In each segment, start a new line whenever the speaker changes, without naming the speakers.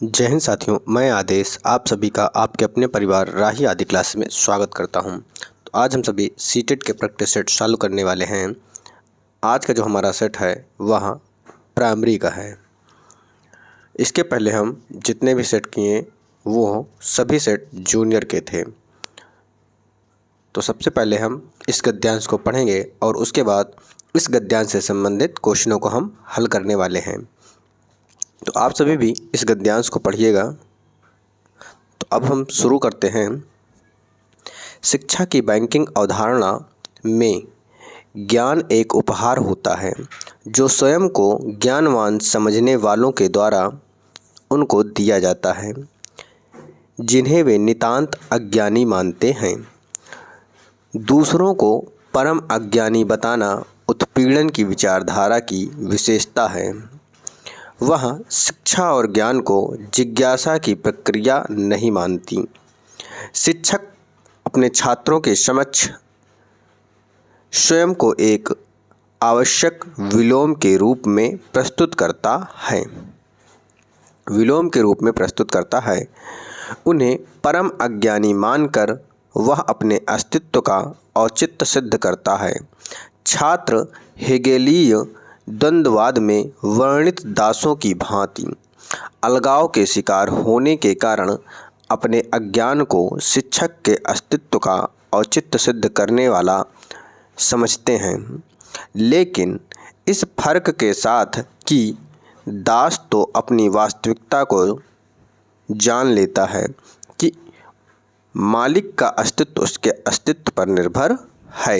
जय हिंद साथियों, मैं आदेश आप सभी का आपके अपने परिवार राही आदि क्लास में स्वागत करता हूं। तो आज हम सभी सीटेट के प्रैक्टिस सेट चालू करने वाले हैं। आज का जो हमारा सेट है वह प्राइमरी का है। इसके पहले हम जितने भी सेट किए वो सभी सेट जूनियर के थे। तो सबसे पहले हम इस गद्यांश को पढ़ेंगे और उसके बाद इस गद्यांश से संबंधित क्वेश्चनों को हम हल करने वाले हैं। तो आप सभी भी इस गद्यांश को पढ़िएगा। तो अब हम शुरू करते हैं। शिक्षा की बैंकिंग अवधारणा में ज्ञान एक उपहार होता है जो स्वयं को ज्ञानवान समझने वालों के द्वारा उनको दिया जाता है जिन्हें वे नितांत अज्ञानी मानते हैं। दूसरों को परम अज्ञानी बताना उत्पीड़न की विचारधारा की विशेषता है। वह शिक्षा और ज्ञान को जिज्ञासा की प्रक्रिया नहीं मानती। शिक्षक अपने छात्रों के समक्ष स्वयं को एक आवश्यक विलोम के रूप में प्रस्तुत करता है। उन्हें परम अज्ञानी मानकर वह अपने अस्तित्व का औचित्य सिद्ध करता है। छात्र हेगेलीय द्वंद्ववाद में वर्णित दासों की भांति अलगाव के शिकार होने के कारण अपने अज्ञान को शिक्षक के अस्तित्व का औचित्य सिद्ध करने वाला समझते हैं, लेकिन इस फर्क के साथ कि दास तो अपनी वास्तविकता को जान लेता है कि मालिक का अस्तित्व उसके अस्तित्व पर निर्भर है,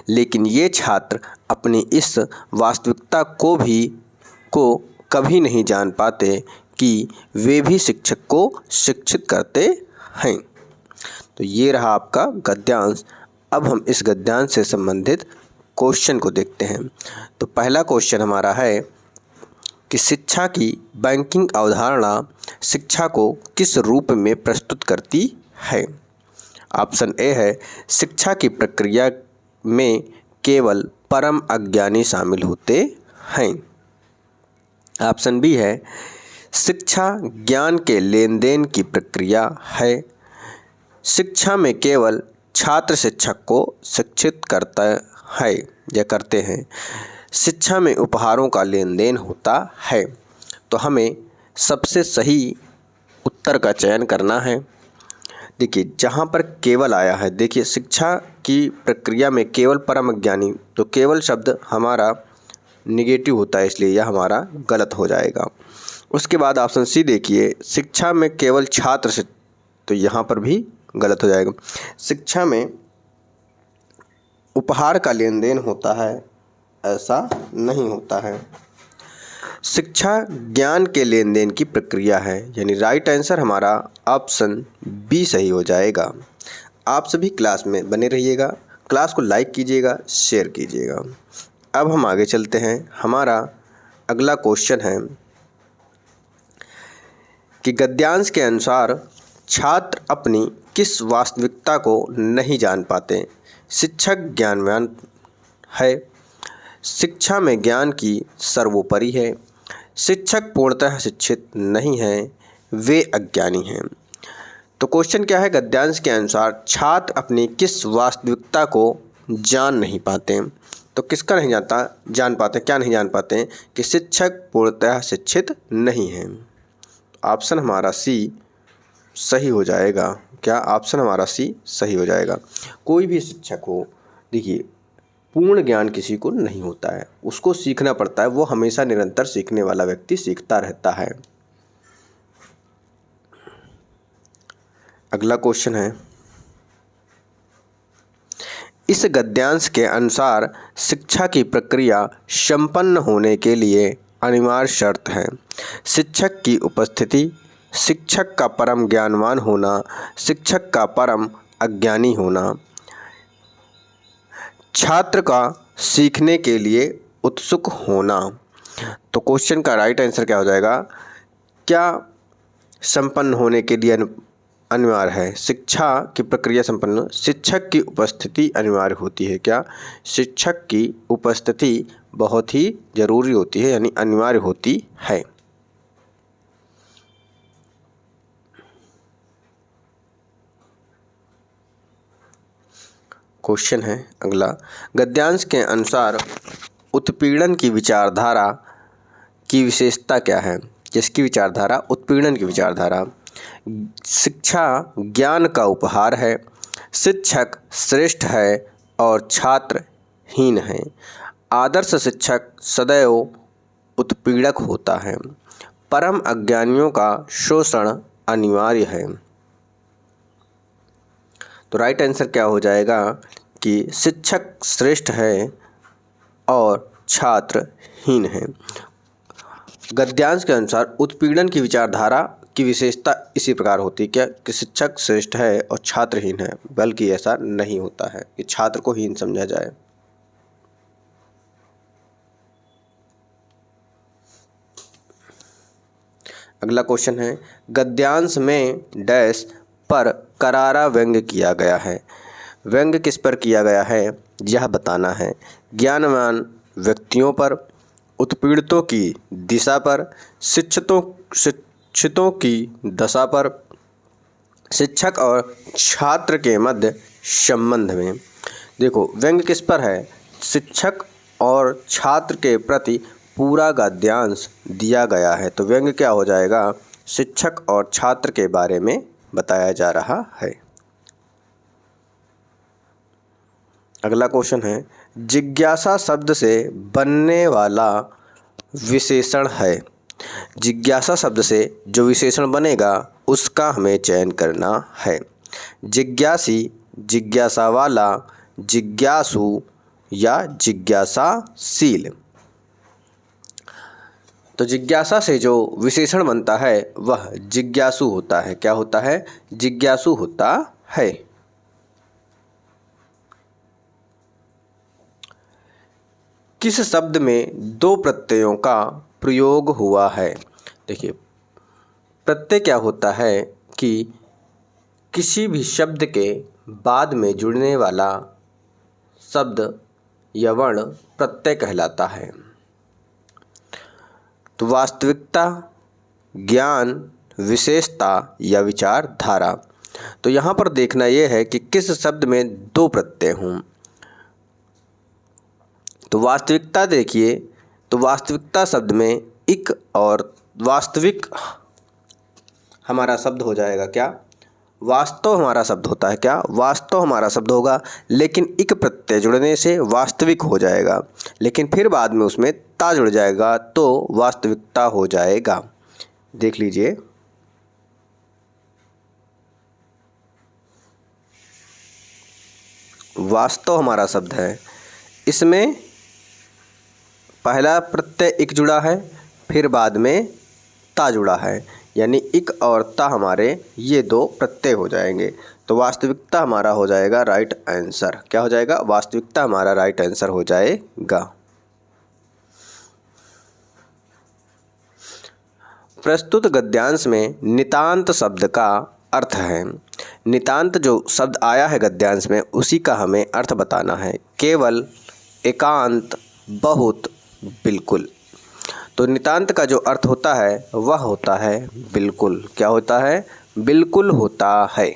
लेकिन ये छात्र अपनी इस वास्तविकता को कभी नहीं जान पाते कि वे भी शिक्षक को शिक्षित करते हैं। तो ये रहा आपका गद्यांश। अब हम इस गद्यांश से संबंधित क्वेश्चन को देखते हैं। तो पहला क्वेश्चन हमारा है कि शिक्षा की बैंकिंग अवधारणा शिक्षा को किस रूप में प्रस्तुत करती है। ऑप्शन ए है शिक्षा की प्रक्रिया में केवल परम अज्ञानी शामिल होते हैं। ऑप्शन बी है शिक्षा ज्ञान के लेन देन की प्रक्रिया है। शिक्षा में केवल छात्र शिक्षक को शिक्षित करता है या करते हैं। शिक्षा में उपहारों का लेन देन होता है। तो हमें सबसे सही उत्तर का चयन करना है। देखिए जहाँ पर केवल आया है, देखिए शिक्षा की प्रक्रिया में केवल परम अज्ञानी, तो केवल शब्द हमारा निगेटिव होता है, इसलिए यह हमारा गलत हो जाएगा। उसके बाद ऑप्शन सी देखिए शिक्षा में केवल छात्र से, तो यहाँ पर भी गलत हो जाएगा। शिक्षा में उपहार का लेन देन होता है, ऐसा नहीं होता है। शिक्षा ज्ञान के लेन देन की प्रक्रिया है, यानी राइट आंसर हमारा ऑप्शन बी सही हो जाएगा। आप सभी क्लास में बने रहिएगा, क्लास को लाइक कीजिएगा, शेयर कीजिएगा। अब हम आगे चलते हैं। हमारा अगला क्वेश्चन है कि गद्यांश के अनुसार छात्र अपनी किस वास्तविकता को नहीं जान पाते। शिक्षक ज्ञानवान है। शिक्षा में ज्ञान की सर्वोपरि है। शिक्षक पूर्णतः शिक्षित नहीं हैं, वे अज्ञानी हैं। तो क्वेश्चन क्या है, गद्यांश के अनुसार छात्र अपनी किस वास्तविकता को जान नहीं पाते। तो किसका नहीं जान पाते, क्या नहीं जान पाते कि शिक्षक पूर्णतः शिक्षित नहीं हैं। ऑप्शन हमारा सी सही हो जाएगा। क्या ऑप्शन हमारा सी सही हो जाएगा। कोई भी शिक्षक हो, देखिए पूर्ण ज्ञान किसी को नहीं होता है, उसको सीखना पड़ता है। वो हमेशा निरंतर सीखने वाला व्यक्ति सीखता रहता है। अगला क्वेश्चन है, इस गद्यांश के अनुसार शिक्षा की प्रक्रिया संपन्न होने के लिए अनिवार्य शर्त है। शिक्षक की उपस्थिति, शिक्षक का परम ज्ञानवान होना, शिक्षक का परम अज्ञानी होना, छात्र का सीखने के लिए उत्सुक होना। तो क्वेश्चन का राइट आंसर क्या हो जाएगा, क्या संपन्न होने के लिए अनिवार्य है। शिक्षा की प्रक्रिया संपन्न, शिक्षक की उपस्थिति अनिवार्य होती है। क्या शिक्षक की उपस्थिति बहुत ही ज़रूरी होती है, यानी अनिवार्य होती है। क्वेश्चन है अगला, गद्यांश के अनुसार उत्पीड़न की विचारधारा की विशेषता क्या है? जिसकी विचारधारा उत्पीड़न की विचारधारा। शिक्षा ज्ञान का उपहार है, शिक्षक श्रेष्ठ है और छात्र हीन है, आदर्श शिक्षक सदैव उत्पीड़क होता है, परम अज्ञानियों का शोषण अनिवार्य है। तो राइट आंसर क्या हो जाएगा कि शिक्षक श्रेष्ठ है और छात्र हीन है। गद्यांश के अनुसार उत्पीड़न की विचारधारा की विशेषता इसी प्रकार होती है क्या कि शिक्षक श्रेष्ठ है और छात्र हीन है, बल्कि ऐसा नहीं होता है कि छात्र को हीन समझा जाए। अगला क्वेश्चन है, गद्यांश में डैश पर करारा व्यंग्य किया गया है। व्यंग्य किस पर किया गया है यह बताना है। ज्ञानवान व्यक्तियों पर, उत्पीड़ितों की दिशा पर, शिक्षितों की दशा पर, शिक्षक और छात्र के मध्य संबंध में। देखो व्यंग्य किस पर है? शिक्षक और छात्र के प्रति पूरा गद्यांश दिया गया है, तो व्यंग्य क्या हो जाएगा? शिक्षक और छात्र के बारे में बताया जा रहा है। अगला क्वेश्चन है, जिज्ञासा शब्द से बनने वाला विशेषण है। जिज्ञासा शब्द से जो विशेषण बनेगा उसका हमें चयन करना है। जिज्ञासी, जिज्ञासा वाला, जिज्ञासु या जिज्ञासाशील। तो जिज्ञासा से जो विशेषण बनता है वह जिज्ञासु होता है। क्या होता है? जिज्ञासु होता है। किस शब्द में दो प्रत्ययों का प्रयोग हुआ है? देखिए प्रत्यय क्या होता है कि किसी भी शब्द के बाद में जुड़ने वाला शब्द या वर्ण प्रत्यय कहलाता है। तो वास्तविकता, ज्ञान, विशेषता या विचारधारा। तो यहाँ पर देखना यह है कि किस शब्द में दो प्रत्यय हों। तो वास्तविकता देखिए, तो वास्तविकता शब्द में इक और वास्तविक हमारा शब्द हो जाएगा क्या? वास्तव हमारा शब्द होता है क्या? वास्तव हमारा शब्द होगा, लेकिन इक प्रत्यय जुड़ने से वास्तविक हो जाएगा, लेकिन फिर बाद में उसमें ता जुड़ जाएगा तो वास्तविकता हो जाएगा। देख लीजिए, वास्तव हमारा शब्द है, इसमें पहला प्रत्यय इक जुड़ा है, फिर बाद में ता जुड़ा है, यानी इक और ता हमारे ये दो प्रत्यय हो जाएंगे। तो वास्तविकता हमारा हो जाएगा राइट आंसर। क्या हो जाएगा? वास्तविकता हमारा राइट आंसर हो जाएगा। प्रस्तुत गद्यांश में नितांत शब्द का अर्थ है। नितांत जो शब्द आया है गद्यांश में उसी का हमें अर्थ बताना है। केवल, एकांत, बहुत, बिल्कुल। तो नितांत का जो अर्थ होता है वह होता है बिल्कुल। क्या होता है? बिल्कुल होता है।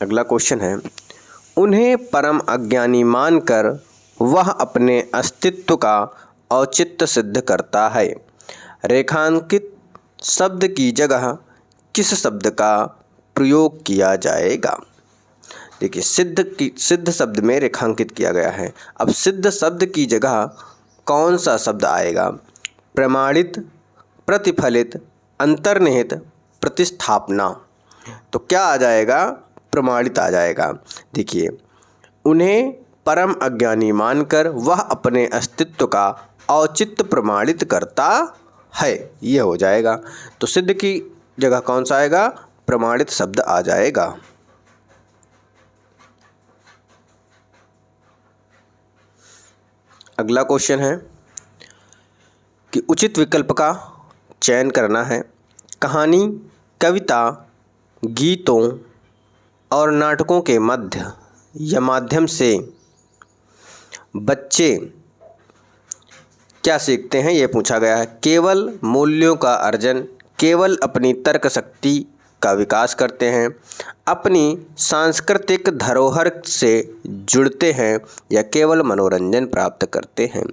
अगला क्वेश्चन है, उन्हें परम अज्ञानी मानकर वह अपने अस्तित्व का औचित्य सिद्ध करता है। रेखांकित शब्द की जगह किस शब्द का प्रयोग किया जाएगा? देखिए सिद्ध शब्द में रेखांकित किया गया है। अब सिद्ध शब्द की जगह कौन सा शब्द आएगा? प्रमाणित, प्रतिफलित, अंतर्निहित, प्रतिस्थापना। तो क्या आ जाएगा? प्रमाणित आ जाएगा। देखिए, उन्हें परम अज्ञानी मानकर वह अपने अस्तित्व का औचित्य प्रमाणित करता है, ये हो जाएगा। तो सिद्ध की जगह कौन सा आएगा? प्रमाणित शब्द आ जाएगा। अगला क्वेश्चन है कि उचित विकल्प का चयन करना है। कहानी, कविता, गीतों और नाटकों के मध्य या माध्यम से बच्चे क्या सीखते हैं, ये पूछा गया है। केवल मूल्यों का अर्जन, केवल अपनी तर्क शक्ति का विकास करते हैं, अपनी सांस्कृतिक धरोहर से जुड़ते हैं, या केवल मनोरंजन प्राप्त करते हैं।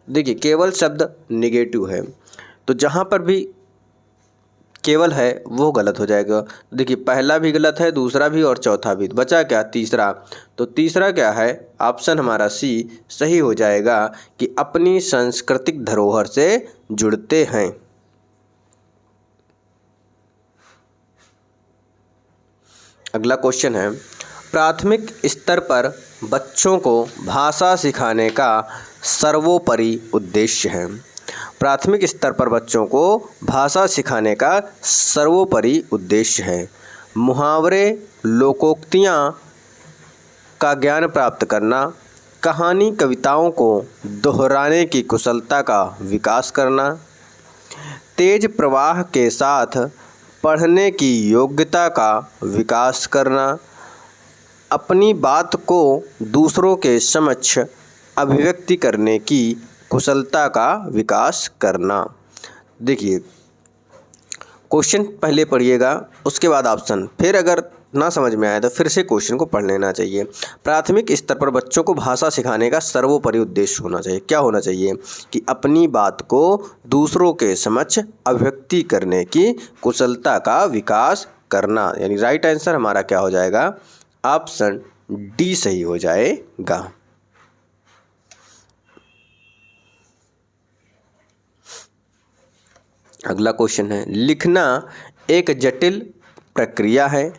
देखिए, केवल शब्द निगेटिव है, तो जहाँ पर भी केवल है वो गलत हो जाएगा। देखिए, पहला भी गलत है, दूसरा भी और चौथा भी, बचा क्या, तीसरा। तो तीसरा क्या है, ऑप्शन हमारा सी सही हो जाएगा कि अपनी सांस्कृतिक धरोहर से जुड़ते हैं। अगला क्वेश्चन है, प्राथमिक स्तर पर बच्चों को भाषा सिखाने का सर्वोपरि उद्देश्य है। प्राथमिक स्तर पर बच्चों को भाषा सिखाने का सर्वोपरि उद्देश्य है मुहावरे, लोकोक्तियाँ का ज्ञान प्राप्त करना, कहानी कविताओं को दोहराने की कुशलता का विकास करना, तेज प्रवाह के साथ पढ़ने की योग्यता का विकास करना, अपनी बात को दूसरों के समक्ष अभिव्यक्ति करने की कुशलता का विकास करना। देखिए, क्वेश्चन पहले पढ़िएगा, उसके बाद ऑप्शन, फिर अगर ना समझ में आए तो फिर से क्वेश्चन को पढ़ लेना चाहिए। प्राथमिक स्तर पर बच्चों को भाषा सिखाने का सर्वोपरि उद्देश्य होना चाहिए। क्या होना चाहिए कि अपनी बात को दूसरों के समक्ष अभिव्यक्ति करने की कुशलता का विकास करना। यानी राइट आंसर हमारा क्या हो जाएगा, ऑप्शन डी सही हो जाएगा। अगला क्वेश्चन है, लिखना एक जटिल प्रक्रिया है,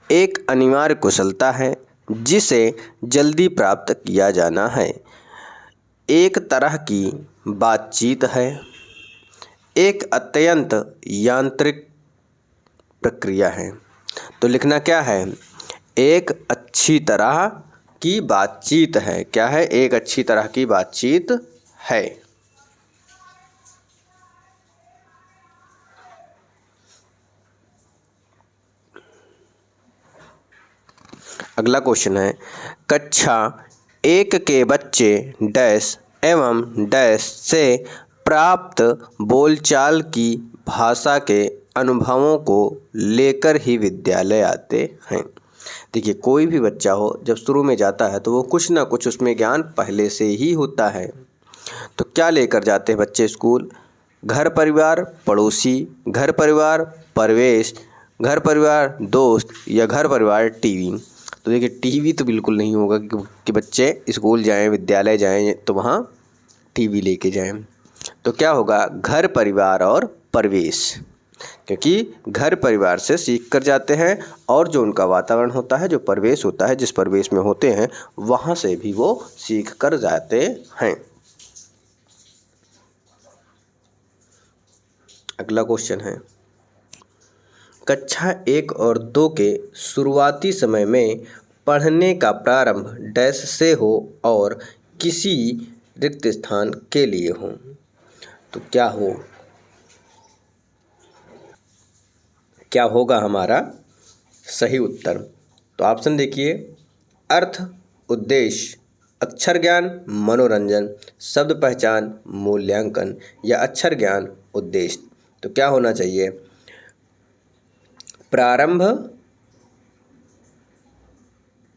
एक अनिवार्य कुशलता है जिसे जल्दी प्राप्त किया जाना है, एक तरह की बातचीत है, एक अत्यंत यांत्रिक प्रक्रिया है। तो लिखना क्या है, एक अच्छी तरह की बातचीत है। क्या है, एक अच्छी तरह की बातचीत है। अगला क्वेश्चन है, कक्षा 1 के बच्चे डैश एवं डैश से प्राप्त बोलचाल की भाषा के अनुभवों को लेकर ही विद्यालय आते हैं। देखिए, कोई भी बच्चा हो जब शुरू में जाता है तो वो कुछ ना कुछ उसमें ज्ञान पहले से ही होता है। तो क्या लेकर जाते हैं बच्चे स्कूल, घर परिवार पड़ोसी, घर परिवार परिवेश, घर परिवार दोस्त, या घर परिवार टीवी। तो देखिए, टीवी तो बिल्कुल नहीं होगा कि बच्चे स्कूल जाएं, विद्यालय जाएं तो वहाँ टीवी लेके जाएं। तो क्या होगा, घर परिवार और परिवेश, क्योंकि घर परिवार से सीख कर जाते हैं और जो उनका वातावरण होता है, जो परिवेश होता है, जिस परिवेश में होते हैं वहाँ से भी वो सीख कर जाते हैं। अगला क्वेश्चन है, कक्षा 1 और 2 के शुरुआती समय में पढ़ने का प्रारंभ डैश से हो और किसी रिक्त स्थान के लिए हो। तो क्या होगा हमारा सही उत्तर। तो ऑप्शन देखिए, अर्थ, उद्देश्य, अक्षर ज्ञान, मनोरंजन, शब्द पहचान, मूल्यांकन, या अक्षर ज्ञान उद्देश्य। तो क्या होना चाहिए, प्रारंभ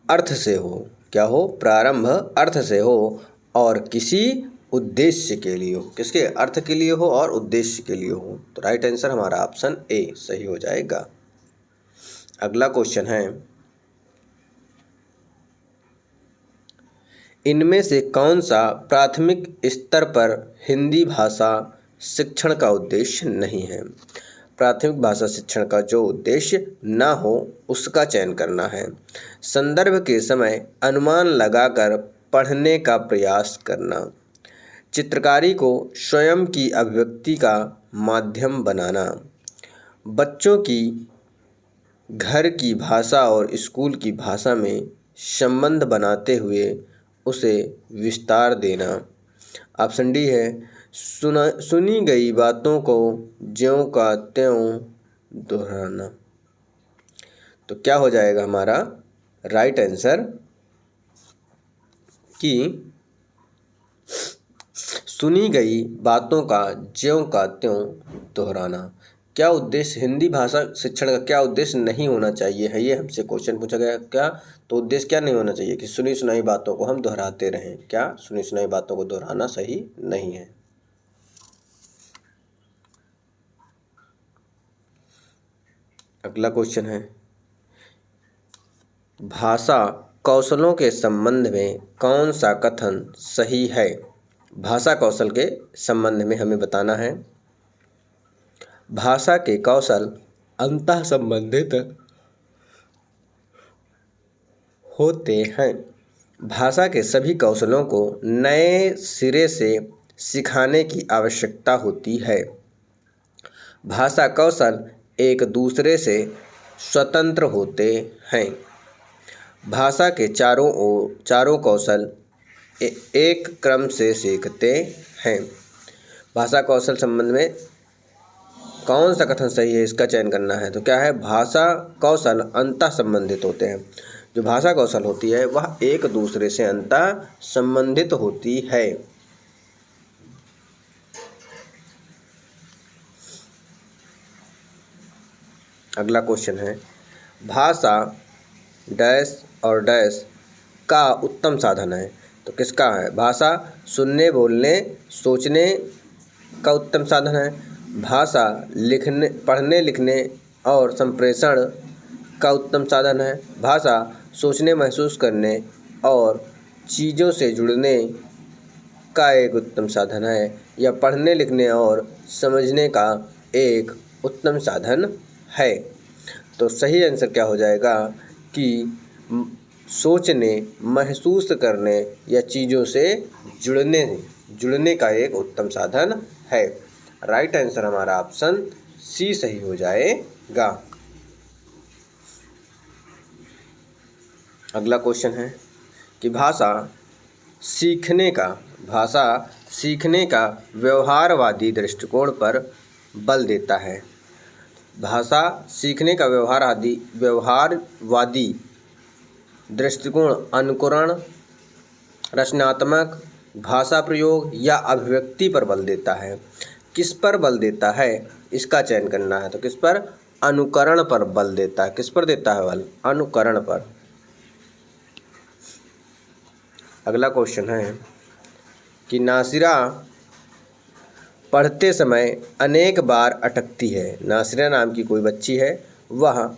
अर्थ से हो। क्या हो, प्रारंभ अर्थ से हो और किसी उद्देश्य के लिए हो। किसके, अर्थ के लिए हो और उद्देश्य के लिए हो। तो राइट आंसर हमारा ऑप्शन ए सही हो जाएगा। अगला क्वेश्चन है, इनमें से कौन सा प्राथमिक स्तर पर हिंदी भाषा शिक्षण का उद्देश्य नहीं है। प्राथमिक भाषा शिक्षण का जो उद्देश्य ना हो उसका चयन करना है। संदर्भ के समय अनुमान लगाकर पढ़ने का प्रयास करना, चित्रकारी को स्वयं की अभिव्यक्ति का माध्यम बनाना, बच्चों की घर की भाषा और स्कूल की भाषा में संबंध बनाते हुए उसे विस्तार देना। ऑप्शन डी है, सुनी गई बातों को ज्यों का त्यों दोहराना। तो क्या हो जाएगा हमारा राइट आंसर कि सुनी गई बातों का ज्यों का त्यों दोहराना। क्या उद्देश्य हिंदी भाषा शिक्षण का क्या उद्देश्य नहीं होना चाहिए है, ये हमसे क्वेश्चन पूछा गया। क्या तो उद्देश्य क्या नहीं होना चाहिए कि सुनी सुनाई बातों को हम दोहराते रहें। क्या सुनी सुनाई बातों को दोहराना सही नहीं है। अगला क्वेश्चन है, भाषा कौशलों के संबंध में कौन सा कथन सही है। भाषा कौशल के संबंध में हमें बताना है, भाषा के कौशल अंतः संबंधित होते हैं। भाषा के सभी कौशलों को नए सिरे से सिखाने की आवश्यकता होती है। भाषा कौशल एक दूसरे से स्वतंत्र होते हैं। भाषा के चारों कौशल एक क्रम से सीखते हैं। भाषा कौशल संबंध में कौन सा कथन सही है, इसका चयन करना है। तो क्या है, भाषा कौशल अंतः संबंधित होते हैं। जो भाषा कौशल होती है वह एक दूसरे से अंतः संबंधित होती है। अगला क्वेश्चन है, भाषा डैश और डैश का उत्तम साधन है। तो किसका है, भाषा सुनने बोलने सोचने का उत्तम साधन है। भाषा लिखने पढ़ने लिखने और संप्रेषण का उत्तम साधन है। भाषा सोचने महसूस करने और चीज़ों से जुड़ने का एक उत्तम साधन है, या पढ़ने लिखने और समझने का एक उत्तम साधन है। तो सही आंसर क्या हो जाएगा कि सोचने महसूस करने या चीज़ों से जुड़ने का एक उत्तम साधन है। राइट आंसर हमारा ऑप्शन सी सही हो जाएगा। अगला क्वेश्चन है कि भाषा सीखने का व्यवहारवादी दृष्टिकोण पर बल देता है। भाषा सीखने का व्यवहारवादी दृष्टिकोण अनुकरण, रचनात्मक भाषा प्रयोग या अभिव्यक्ति पर बल देता है। किस पर बल देता है, इसका चयन करना है। तो किस पर, अनुकरण पर बल देता है। किस पर देता है बल, अनुकरण पर। अगला क्वेश्चन है कि नासिरा पढ़ते समय अनेक बार अटकती है। नासिरा नाम की कोई बच्ची है, वह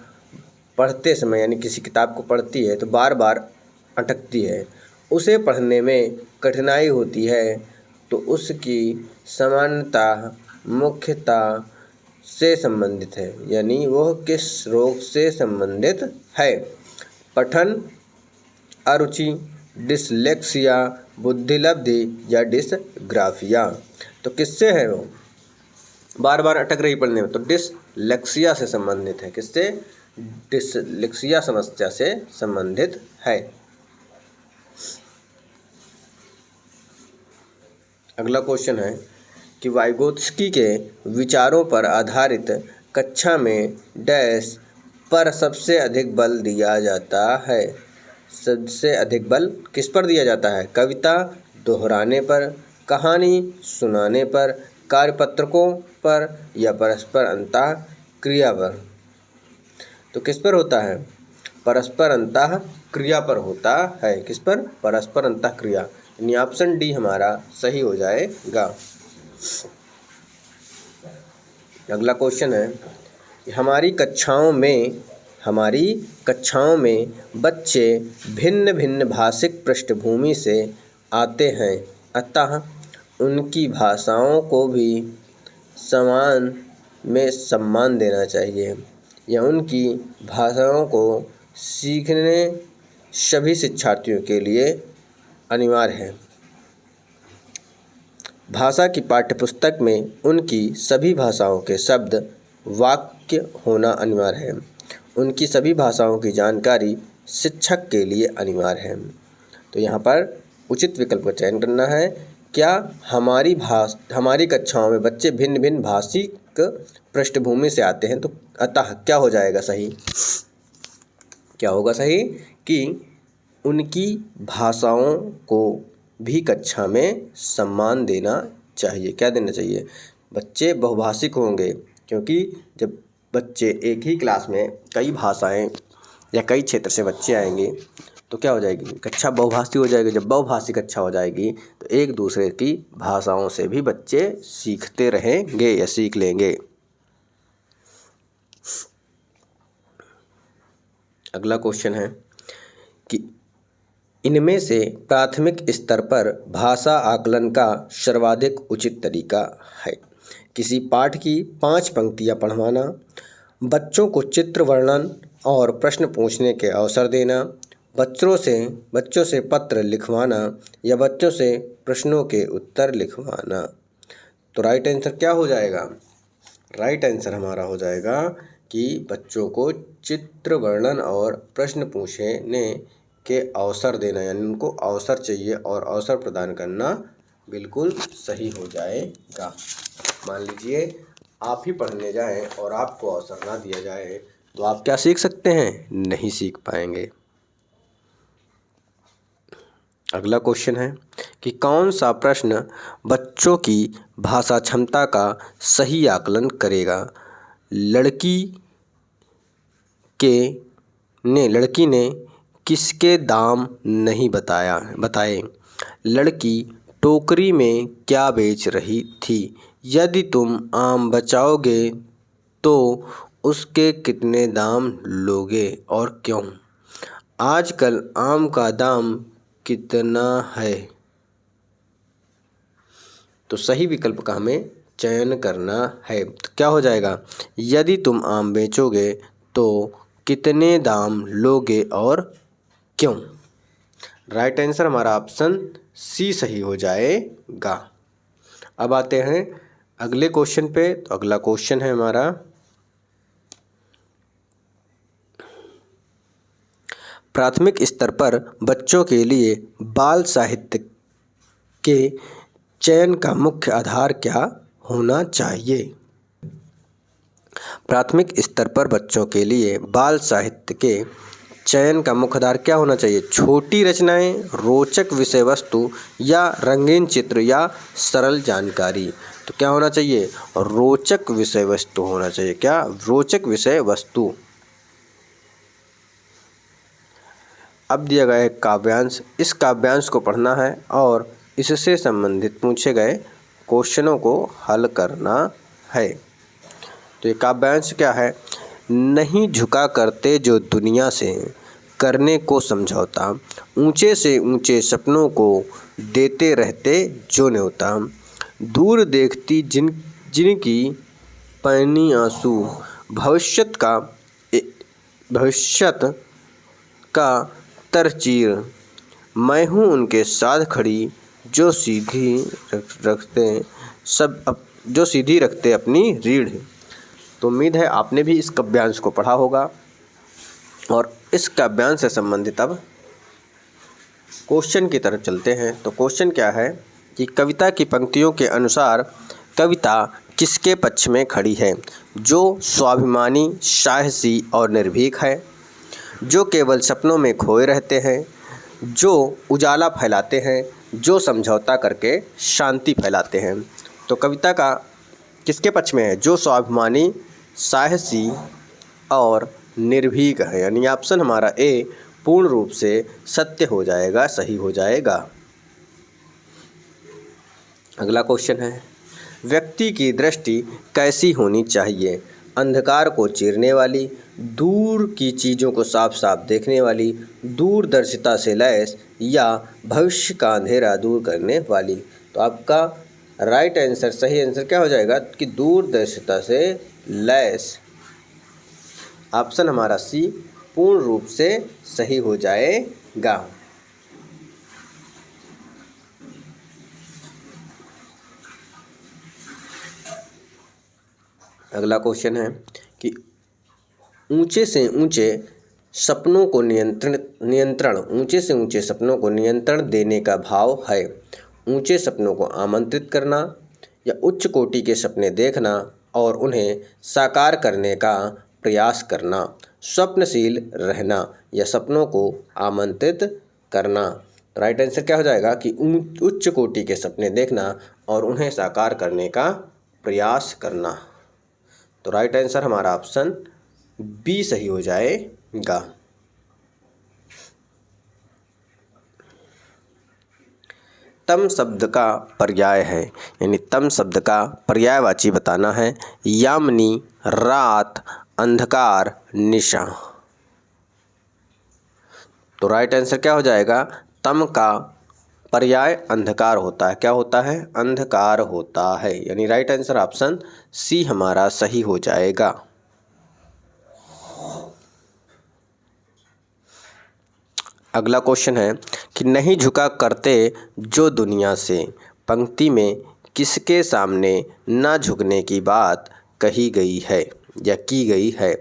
पढ़ते समय यानी किसी किताब को पढ़ती है तो बार बार अटकती है। उसे पढ़ने में कठिनाई होती है तो उसकी सामान्यता मुख्यता से संबंधित है, यानी वह किस रोग से संबंधित है। पठन अरुचि, डिसलेक्सिया, बुद्धिलब्धि या डिसग्राफिया। तो किससे है वो, बार बार अटक रही पढ़ने में, तो डिसलेक्सिया से संबंधित है। किससे, डिसलेक्सिया समस्या से संबंधित है। अगला क्वेश्चन है कि वाइगोत्स्की के विचारों पर आधारित कक्षा में डैश पर सबसे अधिक बल दिया जाता है। सबसे अधिक बल किस पर दिया जाता है, कविता दोहराने पर, कहानी सुनाने पर, कार्यपत्रकों पर या परस्पर अंतः क्रिया पर। तो किस पर होता है, परस्पर अंतः क्रिया पर होता है। किस पर, परस्पर अंतः क्रिया, यानी ऑप्शन डी हमारा सही हो जाएगा। अगला क्वेश्चन है, हमारी कक्षाओं में बच्चे भिन्न भिन्न भाषिक पृष्ठभूमि से आते हैं, अतः उनकी भाषाओं को भी समान में सम्मान देना चाहिए, या उनकी भाषाओं को सीखने सभी शिक्षार्थियों के लिए अनिवार्य है। भाषा की पाठ्यपुस्तक में उनकी सभी भाषाओं के शब्द वाक्य होना अनिवार्य है। उनकी सभी भाषाओं की जानकारी शिक्षक के लिए अनिवार्य है। तो यहाँ पर उचित विकल्प का चयन करना है। क्या हमारी कक्षाओं में बच्चे भिन्न भिन्न भाषिक पृष्ठभूमि से आते हैं, तो अतः क्या हो जाएगा सही, क्या होगा सही कि उनकी भाषाओं को भी कक्षा में सम्मान देना चाहिए। क्या देना चाहिए? बच्चे बहुभाषिक होंगे, क्योंकि जब बच्चे एक ही क्लास में कई भाषाएं या कई क्षेत्र से बच्चे आएंगे तो क्या हो जाएगी? कक्षा बहुभाषी हो जाएगी। जब बहुभाषी कक्षा हो जाएगी तो एक दूसरे की भाषाओं से भी बच्चे सीखते रहेंगे या सीख लेंगे। अगला क्वेश्चन है कि इनमें से प्राथमिक स्तर पर भाषा आकलन का सर्वाधिक उचित तरीका है। किसी पाठ की 5 पंक्तियाँ पढ़वाना, बच्चों को चित्र वर्णन और प्रश्न पूछने के अवसर देना, बच्चों से पत्र लिखवाना या बच्चों से प्रश्नों के उत्तर लिखवाना। तो राइट आंसर क्या हो जाएगा? राइट आंसर हमारा हो जाएगा कि बच्चों को चित्र वर्णन और प्रश्न पूछने के अवसर देना, यानी उनको अवसर चाहिए और अवसर प्रदान करना बिल्कुल सही हो जाएगा। मान लीजिए आप ही पढ़ने जाएं और आपको अवसर ना दिया जाए तो आप क्या सीख सकते हैं? नहीं सीख पाएंगे। अगला क्वेश्चन है कि कौन सा प्रश्न बच्चों की भाषा क्षमता का सही आकलन करेगा? लड़की ने किसके दाम नहीं बताए? लड़की टोकरी में क्या बेच रही थी? यदि तुम आम बचाओगे तो उसके कितने दाम लोगे और क्यों? आजकल आम का दाम कितना है? तो सही विकल्प का हमें चयन करना है। तो क्या हो जाएगा? यदि तुम आम बेचोगे तो कितने दाम लोगे और क्यों? राइट आंसर हमारा ऑप्शन सी सही हो जाएगा। अब आते हैं अगले क्वेश्चन पे। तो अगला क्वेश्चन है हमारा प्राथमिक स्तर पर बच्चों के लिए बाल साहित्य के चयन का मुख्य आधार क्या होना चाहिए? प्राथमिक स्तर पर बच्चों के लिए बाल साहित्य के चयन का मुख्य आधार क्या होना चाहिए? छोटी रचनाएं, रोचक विषय वस्तु या रंगीन चित्र या सरल जानकारी। तो क्या होना चाहिए? रोचक विषय वस्तु होना चाहिए। क्या? रोचक विषय वस्तु। अब दिया गया है काव्यांश। इस काव्यांश को पढ़ना है और इससे संबंधित पूछे गए क्वेश्चनों को हल करना है। तो ये काव्यांश क्या है? नहीं झुका करते जो दुनिया से, करने को समझौता, ऊंचे से ऊंचे सपनों को देते रहते जो न्योता, दूर देखती जिनकी पैनी आंसू, भविष्यत का तरचीर, मैं हूँ उनके साथ खड़ी जो सीधी रखते अपनी रीढ़। तो उम्मीद है आपने भी इस काव्यांश को पढ़ा होगा और इस काव्यांश से संबंधित अब क्वेश्चन की तरफ चलते हैं। तो क्वेश्चन क्या है कि कविता की पंक्तियों के अनुसार कविता किसके पक्ष में खड़ी है? जो स्वाभिमानी, साहसी और निर्भीक है, जो केवल सपनों में खोए रहते हैं, जो उजाला फैलाते हैं, जो समझौता करके शांति फैलाते हैं। तो कविता का किसके पक्ष में है? जो स्वाभिमानी, साहसी और निर्भीक है, यानी ऑप्शन हमारा ए पूर्ण रूप से सत्य हो जाएगा, सही हो जाएगा। अगला क्वेश्चन है व्यक्ति की दृष्टि कैसी होनी चाहिए? अंधकार को चीरने वाली, दूर की चीज़ों को साफ साफ देखने वाली, दूरदर्शिता से लैस या भविष्य का अंधेरा दूर करने वाली। तो आपका राइट आंसर, सही आंसर क्या हो जाएगा कि दूरदर्शिता से लैस। ऑप्शन हमारा सी पूर्ण रूप से सही हो जाएगा। अगला क्वेश्चन है कि ऊंचे से ऊंचे सपनों को नियंत्रण देने का भाव है। ऊंचे सपनों को आमंत्रित करना या उच्च कोटि के सपने देखना और उन्हें साकार करने का प्रयास करना, स्वप्नशील रहना या सपनों को आमंत्रित करना। तो राइट आंसर क्या हो जाएगा कि उच्च कोटि के सपने देखना और उन्हें साकार करने का प्रयास करना। तो राइट आंसर हमारा ऑप्शन बी सही हो जाएगा। तम शब्द का पर्याय है, यानी तम शब्द का पर्यायवाची बताना है। यामिनी, रात, अंधकार, निशा। तो राइट आंसर क्या हो जाएगा? तम का पर्याय अंधकार होता है। क्या होता है? अंधकार होता है, यानी राइट आंसर ऑप्शन सी हमारा सही हो जाएगा। अगला क्वेश्चन है कि नहीं झुका करते जो दुनिया से, पंक्ति में किसके सामने ना झुकने की बात कही गई है या की गई है?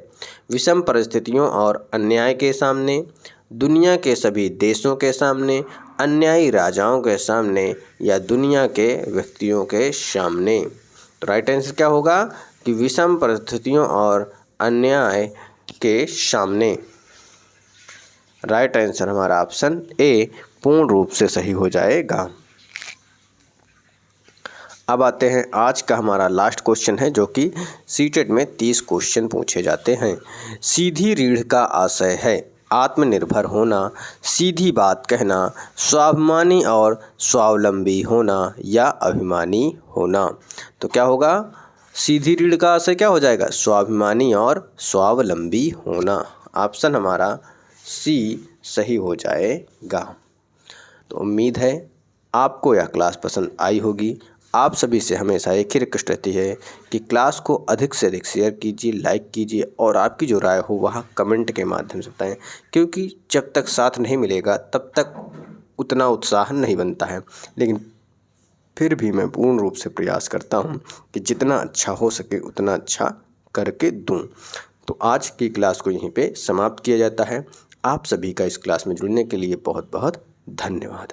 विषम परिस्थितियों और अन्याय के सामने, दुनिया के सभी देशों के सामने, अन्यायी राजाओं के सामने या दुनिया के व्यक्तियों के सामने। तो राइट आंसर क्या होगा कि विषम परिस्थितियों और अन्याय के सामने। राइट आंसर हमारा ऑप्शन ए पूर्ण रूप से सही हो जाएगा। अब आते हैं आज का हमारा लास्ट क्वेश्चन है, जो कि सीटेट में 30 क्वेश्चन पूछे जाते हैं। सीधी रीढ़ का आशय है आत्मनिर्भर होना, सीधी बात कहना, स्वाभिमानी और स्वावलंबी होना या अभिमानी होना। तो क्या होगा? सीधी रीढ़ का आशय क्या हो जाएगा? स्वाभिमानी और स्वावलंबी होना। ऑप्शन हमारा सी सही हो जाएगा। तो उम्मीद है आपको यह क्लास पसंद आई होगी। आप सभी से हमेशा एक ही रिक्वेस्ट रहती है कि क्लास को अधिक से अधिक शेयर कीजिए, लाइक कीजिए और आपकी जो राय हो वह कमेंट के माध्यम से बताएं, क्योंकि जब तक साथ नहीं मिलेगा तब तक उतना उत्साह नहीं बनता है। लेकिन फिर भी मैं पूर्ण रूप से प्रयास करता हूं कि जितना अच्छा हो सके उतना अच्छा करके दूं। तो आज की क्लास को यहीं पे समाप्त किया जाता है। आप सभी का इस क्लास में जुड़ने के लिए बहुत बहुत धन्यवाद।